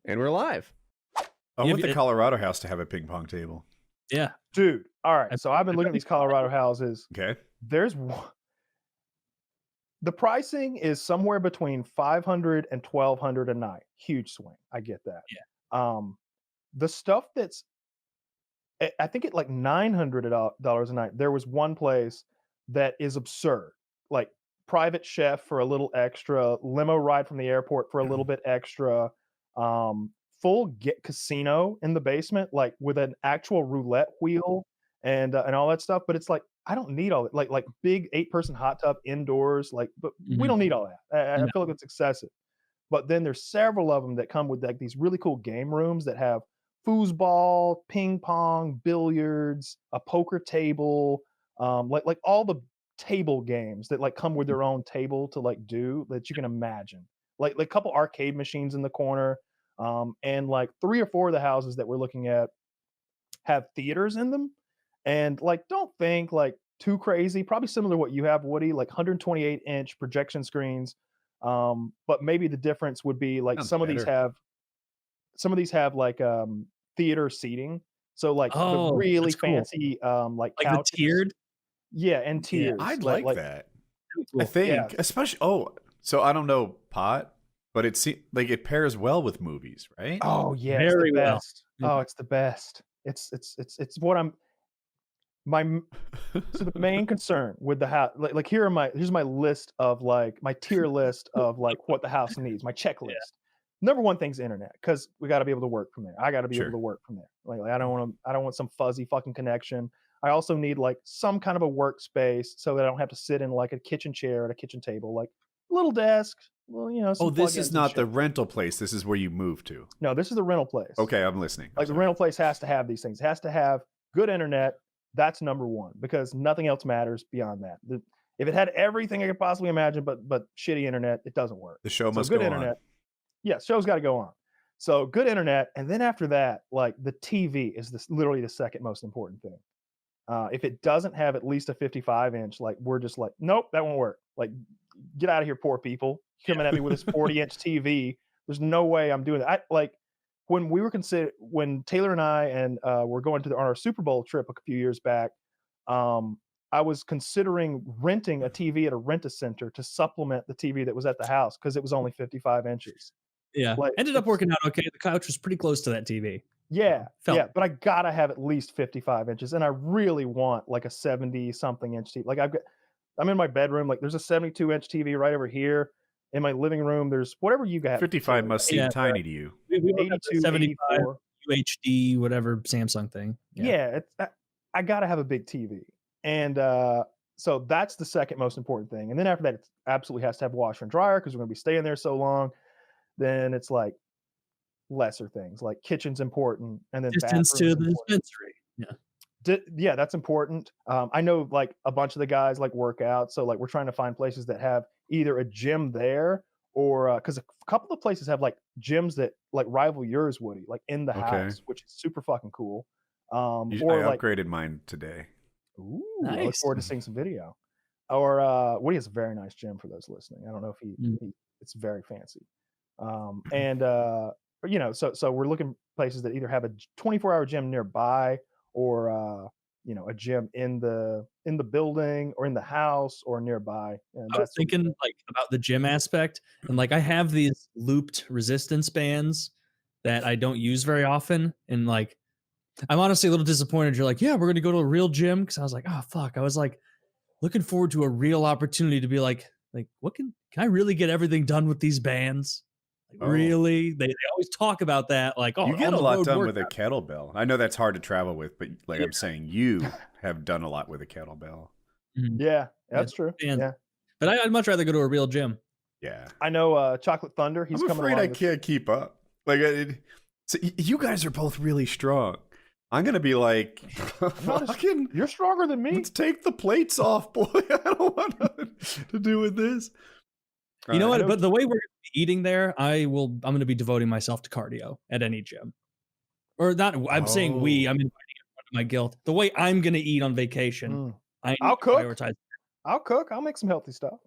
And we're live. I want the Colorado house to have a ping pong table. Yeah. Dude, all right. So I've been looking at these Colorado houses. Okay. There's the pricing is somewhere between $500 and $1,200 a night. Huge swing. I get that. Yeah. The stuff that's I think at like $900 a night. There was one place that is absurd. Like private chef for a little extra, limo ride from the airport for a little bit extra, full casino in the basement, like with an actual roulette wheel and all that stuff. But it's like I don't need all that. Like big 8-person hot tub indoors. Like, but we don't need all that. I feel like it's excessive. But then there's several of them that come with like these really cool game rooms that have foosball, ping pong, billiards, a poker table, like all the table games that like come with their own table to like do that you can imagine. Like a couple arcade machines in the corner, and like 3 or 4 of the houses that we're looking at have theaters in them. And like, don't think like too crazy. Probably similar to what you have, Woody, like 128-inch projection screens. But maybe the difference would be like Sounds some of these have like theater seating. So like the really fancy like the couches. tiered. Yeah, and tiers. I'd like that. Cool. I think, especially. So I don't know pot, but it seems like it pairs well with movies, right? Oh yeah, Very it's the well. best. Oh, it's the best. It's what I'm. So the main concern with the house, like here's my list of like my tier list of like what the house needs, my checklist. Yeah. Number one thing's internet, because we got to be able to work from there. I got to be Sure. able to work from there. Like I don't want some fuzzy fucking connection. I also need like some kind of a workspace so that I don't have to sit in like a kitchen chair at a kitchen table, like a little desk. Well, you know. Oh, this is not the rental place. This is where you move to. No, this is the rental place. Okay, I'm listening. Like the rental place has to have these things. It has to have good internet. That's number one, because nothing else matters beyond that. If it had everything I could possibly imagine, but shitty internet, it doesn't work. The show must good go internet. on. Yeah, show's got to go on. So good internet, and then after that, like the TV is literally the second most important thing. If it doesn't have at least a 55-inch, like we're just like, nope, that won't work. Like, get out of here, poor people. Coming at me with this 40-inch TV. There's no way I'm doing that. When Taylor and I and were going on our Super Bowl trip a few years back, I was considering renting a TV at a rent-a-center to supplement the TV that was at the house because it was only 55 inches. Yeah, Like, ended up working out okay. The couch was pretty close to that TV. Yeah, but I gotta have at least 55 inches, and I really want like a 70-something inch TV. Like I'm in my bedroom, like there's a 72-inch TV right over here. In my living room, there's whatever you got. 55 must seem tiny to you. We 82, 75 84. UHD, whatever Samsung thing. Yeah, I gotta have a big TV, and so that's the second most important thing. And then after that, it absolutely has to have a washer and dryer because we're gonna be staying there so long. Then it's like lesser things like kitchen's important, and then distance to the dispensary. Yeah, that's important. I know like a bunch of the guys like work out, so like we're trying to find places that have either a gym there or because a couple of places have like gyms that like rival yours, Woody, like in the house, which is super fucking cool. I upgraded mine today. Ooh, nice. I look forward to seeing some video. Or Woody has a very nice gym for those listening. I don't know if he it's very fancy. You know, so we're looking places that either have a 24-hour gym nearby or you know, a gym in the building or in the house or nearby. And I was thinking like about the gym aspect, and like I have these looped resistance bands that I don't use very often, and like I'm honestly a little disappointed. You're like, yeah, we're gonna go to a real gym, because I was like, oh fuck, I was like looking forward to a real opportunity to be like what can I really get everything done with these bands? Really? They always talk about that. Like, oh, you get a lot done with a kettlebell. I know that's hard to travel with, but like I'm saying, you have done a lot with a kettlebell. Yeah, that's true. Yeah, but I'd much rather go to a real gym. Yeah, I know. Chocolate Thunder. He's coming. I'm afraid I can't keep up. Like, so you guys are both really strong. I'm gonna be like, you're stronger than me. Let's take the plates off, boy. I don't want nothing to do with this. You know what? But the way we're eating there, I'm going to be devoting myself to cardio at any gym. Or not. I'm saying I'm inviting my guilt. The way I'm going to eat on vacation, I'll cook. I'll make some healthy stuff.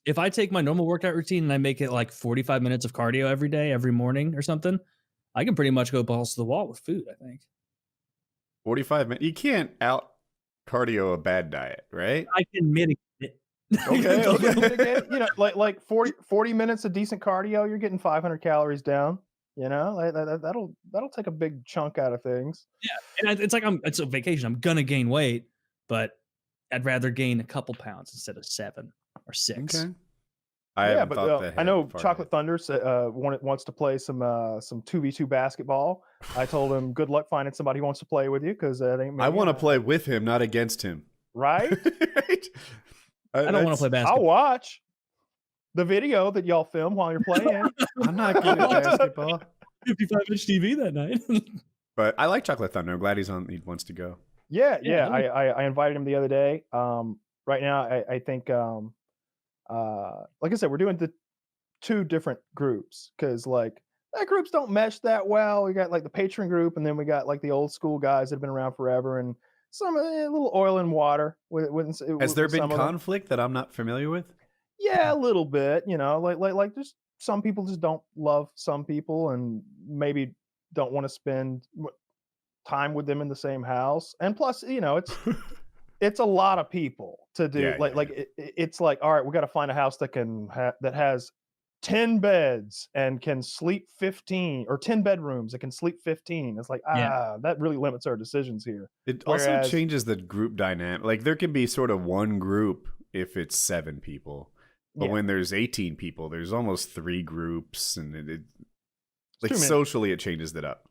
If I take my normal workout routine and I make it like 45 minutes of cardio every day, every morning or something, I can pretty much go balls to the wall with food, I think. 45 minutes. You can't out cardio a bad diet, right? I can mitigate it. Okay, okay. You know, like 40 minutes of decent cardio, you're getting 500 calories down. You know, that'll take a big chunk out of things. Yeah, and it's like it's a vacation. I'm gonna gain weight, but I'd rather gain a couple pounds instead of 7 or 6. Okay. I Yeah, haven't thought but that I know far Chocolate ahead. Thunder wants to play some 2v2 basketball. I told him good luck finding somebody who wants to play with you because that ain't me. I want to play with him, not against him. Right? Right? I don't want to play I'll basketball. watch the video that y'all film while you're playing. I'm not good at basketball. 55-inch TV that night. But I like Chocolate Thunder. I'm glad he wants to go. Yeah, Yeah, I invited him the other day. Right now, I think, like I said, we're doing the 2 different groups because like that groups don't mesh that well. We got like the patron group, and then we got like the old school guys that have been around forever, and some a little oil and water. Has there with been some of them. conflict that I'm not familiar with? Yeah, a little bit. You know, like just some people just don't love some people, and maybe don't want to spend time with them in the same house. And plus, you know, it's a lot of people to do. Yeah, yeah, It's like, all right, we got to find a house that that has 10 beds and can sleep 15, or 10 bedrooms that can sleep 15. It's like, that really limits our decisions here. It also changes the group dynamic. Like there can be sort of one group if it's 7 people, but when there's 18 people, there's almost 3 groups, and it like socially it changes it up.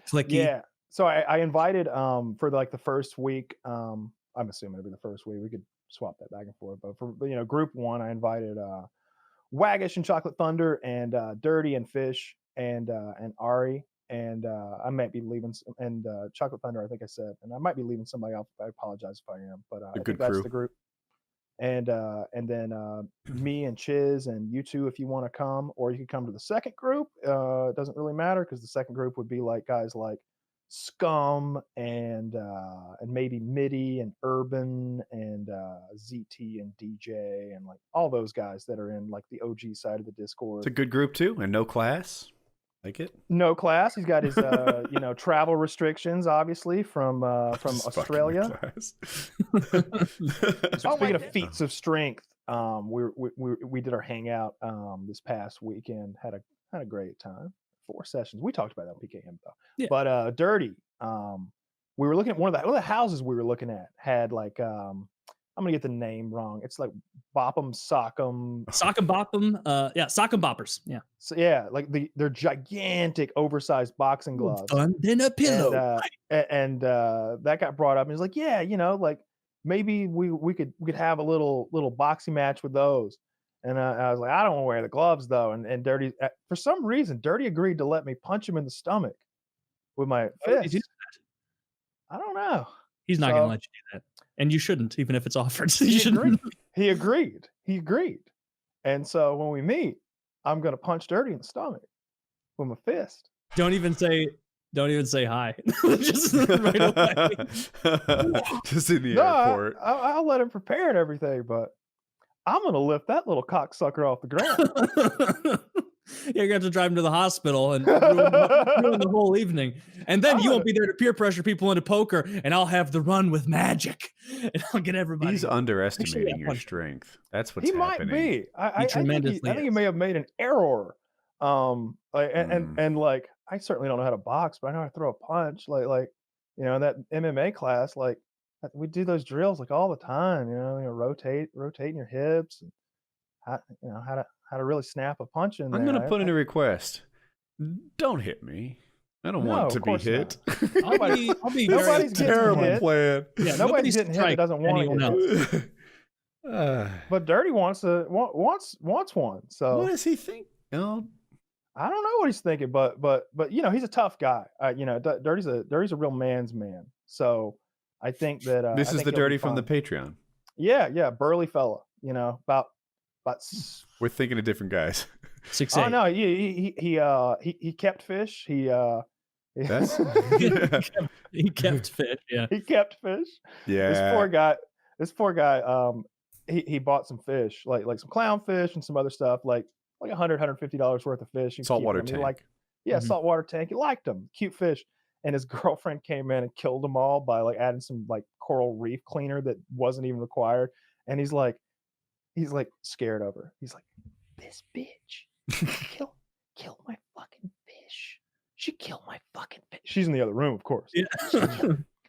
Clicky. Yeah. So I invited for like the first week. I'm assuming it'll be the first week. We could swap that back and forth, but for group 1, I invited Waggish and Chocolate Thunder, and Dirty and Fish, and Ari, and I might be leaving and Chocolate Thunder, I think I said, and I might be leaving somebody else. I apologize if I am, but I think that's the group. And then me and Chiz and you two, if you want to come, or you could come to the second group. It doesn't really matter because the second group would be like guys like Scum and maybe Midi and Urban and ZT and DJ and like all those guys that are in like the OG side of the Discord. It's a good group too, and no class. Like it? No class. He's got his travel restrictions, obviously, from Australia. Speaking of feats of strength, we did our hangout this past weekend. Had a great time. 4 sessions. We talked about that on PKM though. Yeah. But Dirty, we were looking at one of the houses we were looking at had like I'm gonna get the name wrong. It's like Bopham Sock'em. Sock'em Bopham. Sock'em Boppers. Yeah. So yeah, like they're gigantic, oversized boxing gloves. Fun than a pillow. And that got brought up, and he's like, yeah, like maybe we could have a little boxing match with those. And I was like, I don't want to wear the gloves though. And Dirty, for some reason, Dirty agreed to let me punch him in the stomach with my fist. I don't know. He's not going to let you do that, and you shouldn't, even if it's offered. He agreed. And so when we meet, I'm going to punch Dirty in the stomach with my fist. Don't even say hi. Just right away. Just in the airport. I'll let him prepare and everything, but I'm going to lift that little cocksucker off the ground. You're going to have to drive him to the hospital and ruin the whole evening. And then you won't be there to peer pressure people into poker, and I'll have the run with magic. And I'll get everybody. He's underestimating your strength. That's what's happening. He might be. I think he may have made an error. And like, I certainly don't know how to box, but I know how to throw a punch. Like in that MMA class, like we do those drills like all the time. Rotating your hips, and how to really snap a punch in there. I'm gonna put in a request. Don't hit me. I don't want to be hit. Nobody's terrible getting hit. Plan. Yeah, nobody's getting hit that doesn't want to get hit. But Dirty wants one. So what does he think? Oh, I don't know what he's thinking, but he's a tough guy. Dirty's a real man's man. So I think that this is the Dirty from the Patreon. Yeah, burly fella. About. We're thinking of different guys. 6'8". Oh no, he kept fish. He kept fish. Yeah, he kept fish. Yeah, this poor guy. He bought some fish, like some clownfish and some other stuff, like $100-$150 worth of fish. Saltwater tank. Yeah, Mhm. saltwater tank. He liked them, cute fish. And his girlfriend came in and killed them all by like adding some like coral reef cleaner that wasn't even required. And he's like scared of her. He's like, this bitch kill my fucking fish. She killed my fucking fish. She's in the other room, of course. Yeah.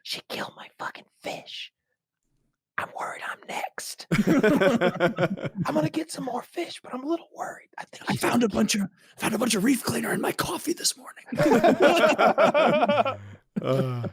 She killed my fucking fish. I'm worried I'm next. I'm gonna get some more fish, but I'm a little worried. I think I found a bunch of reef cleaner in my coffee this morning. Uh.